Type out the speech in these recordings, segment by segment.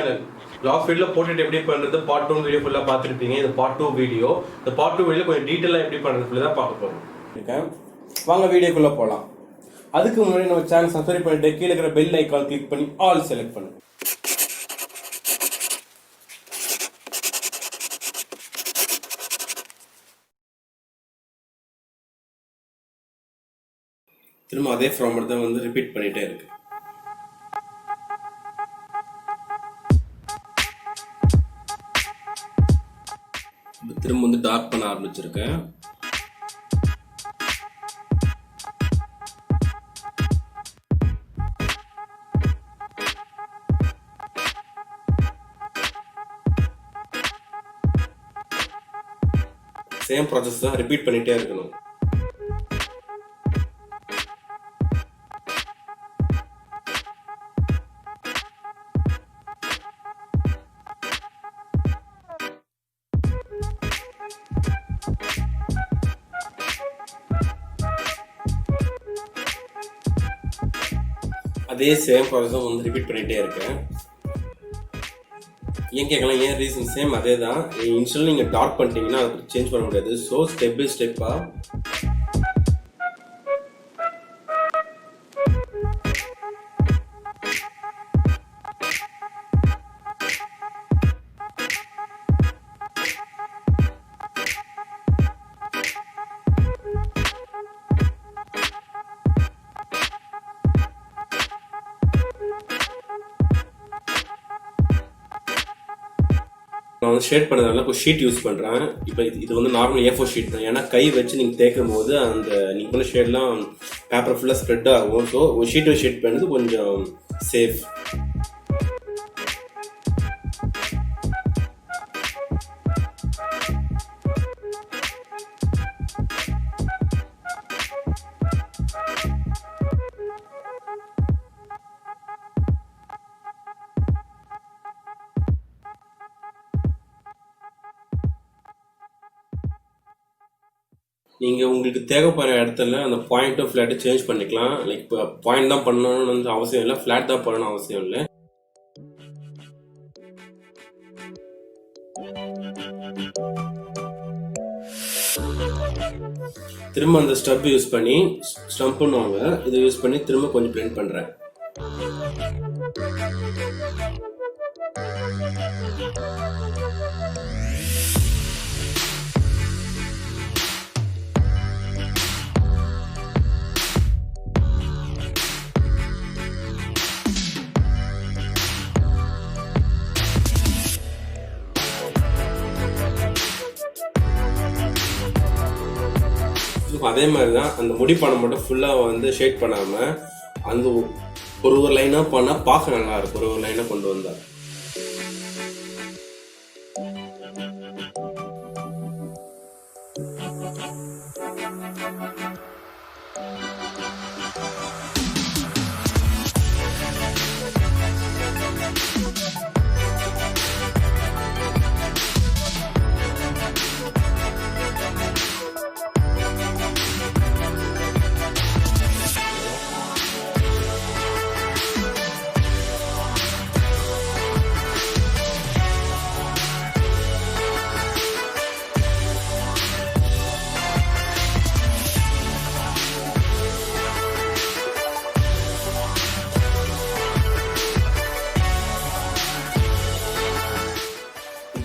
Channel. Lock ஃபீல்டில் portrait எப்படி பண்ணுறது பார்ட் 1 வீடியோ ஃபுல்லாக பார்த்துருப்பீங்க. இது பார்ட் 2 வீடியோ. இந்த பார்ட் 2 வீடியோ கொஞ்சம் டீட்டெயிலாக எப்படி பண்ணுறது ஃபுல்லாக தான் பார்க்க போகிறோம். இருக்கேன், வாங்க வீடியோக்குள்ளே போகலாம். அதுக்கு முன்னாடி நம்ம சேனல் சப்ஸ்கிரைப் பண்ணிட்டு கீழே இருக்கிற பெல் ஐக்கான் கிளிக் பண்ணி ஆல் செலக்ட் பண்ணுங்க. திரும்ப அதே ஃபார்மேட் தான் வந்து ரிப்பீட் பண்ணிகிட்டே இருக்கு. திரும்ப வந்து டார்க் பண்ண ஆரம்பிச்சிருக்கேன். சேம் ப்ராசஸ் தான் ரிப்பீட் பண்ணிட்டே இருக்கணும். அதே சேம் ப்ராசஸும் வந்து ரிப்பீட் பண்ணிகிட்டே இருக்கேன். ஏன் கேட்கலாம், ஏன் ரீசன் சேம் அதே தான். இன்ஸ்டால் நீங்கள் டார்க் பண்ணிட்டீங்கன்னா அதுக்கு சேஞ்ச் பண்ண முடியாது. ஸோ ஸ்டெப் பை ஸ்டெப்பாக நான் வந்து ஷேட் பண்ணதுனால இப்போ ஷீட் யூஸ் பண்ணுறேன். இப்போ இது வந்து நார்மல் A4 ஷீட் தான். ஏன்னா கை வச்சு நீங்கள் தேய்க்கும் போது அந்த நீங்கள் பண்ண ஷேட்லாம் பேப்பர் ஃபுல்லாக ஸ்ப்ரெட் ஆகும். ஸோ ஒரு ஷீட் ஷேட் பண்ணுறது கொஞ்சம் சேஃப். நீங்கள் உங்களுக்கு தேவைப்படுற இடத்துல அந்த பாயிண்ட்டும் ஃப்ளாட்டும் சேஞ்ச் பண்ணிக்கலாம். லைக் இப்போ பாயிண்ட் தான் பண்ணணும்னு வந்து அவசியம் இல்லை, ஃப்ளாட் தான் பண்ணணும் அவசியம் இல்லை. திரும்ப அந்த ஸ்டப் யூஸ் பண்ணி ஸ்டம்ப்னுவாங்க, இதை யூஸ் பண்ணி திரும்ப கொஞ்சம் பிளெண்ட் பண்ணுறேன். அதே மாதிரி தான் அந்த முடி பணம் மட்டும் ஃபுல்லாக வந்து ஷேட் பண்ணாமல் அந்த ஒரு லைனாக பண்ணால் பார்க்க நல்லா இருக்கும். ஒரு லைனாக கொண்டு வந்தால்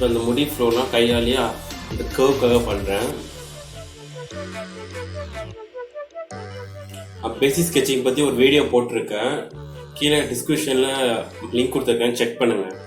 அந்த முடி ஃப்ளோலாம் கையாலேயே அந்த கர்வுக்காக பண்ணுறேன். பேசிக் ஸ்கெட்சிங் பற்றி ஒரு வீடியோ போட்டிருக்கேன், கீழே டிஸ்கிரிப்ஷனில் லிங்க் கொடுத்துருக்கேன், செக் பண்ணுங்கள்.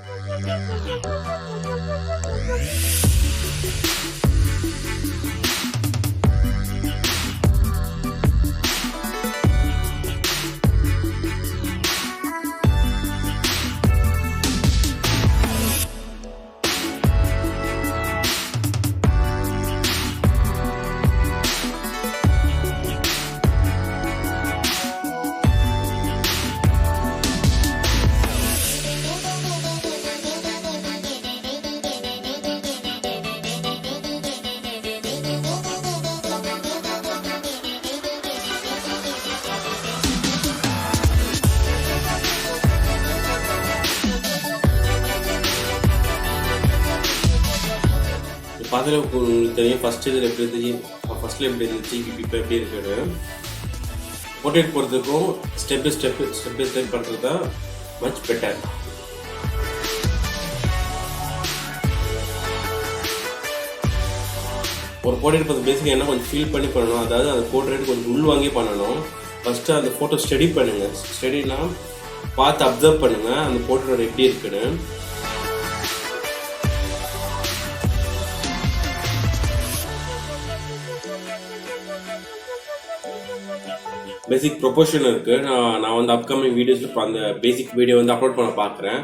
பார்த்தாலே உங்களுக்கு தெரியும் ஃபர்ஸ்ட் இதில் எப்படி இருந்துச்சு, ஃபர்ஸ்ட்ல எப்படி இருந்துச்சு, இப்போ எப்படி இருக்குன்னு. போர்ட்ரேட் போகிறதுக்கும் ஸ்டெப் பை ஸ்டெப் பண்ணுறது தான் மச் பெட்டர். ஒரு போர்ட்ரேட் பார்த்து பேசிக்காக என்ன கொஞ்சம் ஃபீல் பண்ணி பண்ணணும். அதாவது அந்த போர்ட்ரேட் கொஞ்சம் உள் வாங்கி பண்ணணும். ஃபஸ்ட்டு அந்த ஃபோட்டோ ஸ்டடி பண்ணுங்கள். ஸ்டடினா பார்த்து அப்சர்வ் பண்ணுங்கள் அந்த போர்ட்ரேட் எப்படி இருக்குன்னு. பேசிக் ப்ரொபோர்ஷன் இருக்குது. நான் வந்து அப்கமிங் வீடியோஸில் அந்த பேசிக் வீடியோ வந்து அப்லோட் பண்ண பார்க்குறேன்.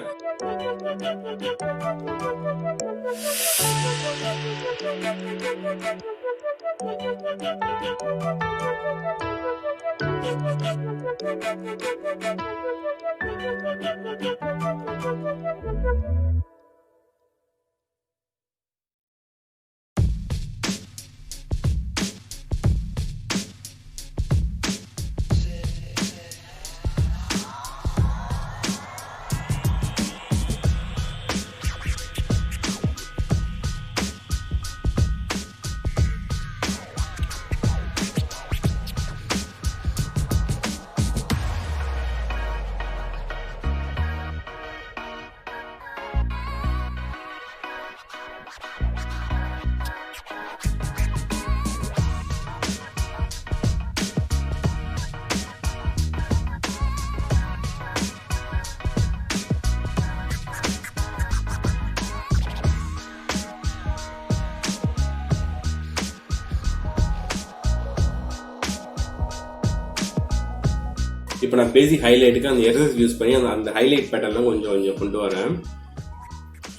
இப்போ நான் பேசிக் ஹைலைட்டுக்கு அந்த எரர்ஸ் யூஸ் பண்ணி அந்த ஹைலைட் பேட்டர்லாம் கொஞ்சம் கொண்டு வரேன்.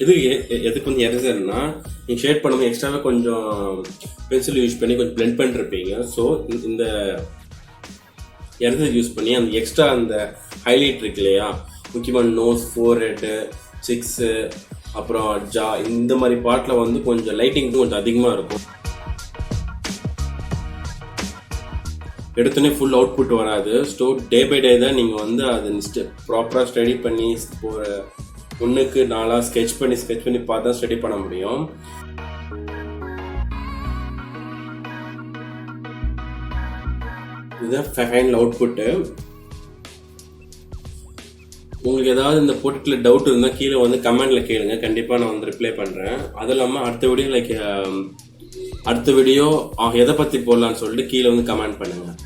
எதுக்கு வந்து எரர்ஸ்னா, நீங்கள் ஷேட் பண்ணும்போது எக்ஸ்ட்ராவே கொஞ்சம் பென்சில் யூஸ் பண்ணி கொஞ்சம் பிளெண்ட் பண்ணிருப்பீங்க. ஸோ இந்த எரர்ஸ் யூஸ் பண்ணி அந்த எக்ஸ்ட்ரா அந்த ஹைலைட் இருக்கு இல்லையா, முக்கியமாக நோஸ், ஃபோர்ஹெட்டு, சிக்ஸு, அப்புறம் ஜா, இந்த மாதிரி பார்ட்டில் வந்து கொஞ்சம் லைட்டிங் கொஞ்சம் அதிகமாக இருக்கும். எடுத்தோடனே ஃபுல் அவுட்புட் வராது. டே பை டே தான் நீங்கள் வந்து அது ப்ராப்பராக ஸ்டடி பண்ணி ஒரு 1க்கு 4 ஸ்கெட்ச் பண்ணி பார்த்தா ஸ்டடி பண்ண முடியும். இதுதான் ஃபைனல் அவுட்புட்டு. உங்களுக்கு ஏதாவது இந்த போர்ட்ரேட்டில் டவுட் இருந்தால் கீழே வந்து கமெண்ட்டில் கேளுங்க, கண்டிப்பாக நான் வந்து ரிப்ளை பண்ணுறேன். அதுவும் இல்லாமல் அடுத்த வீடியோ எதை பற்றி போடலான்னு சொல்லிட்டு கீழே வந்து கமெண்ட் பண்ணுங்கள்.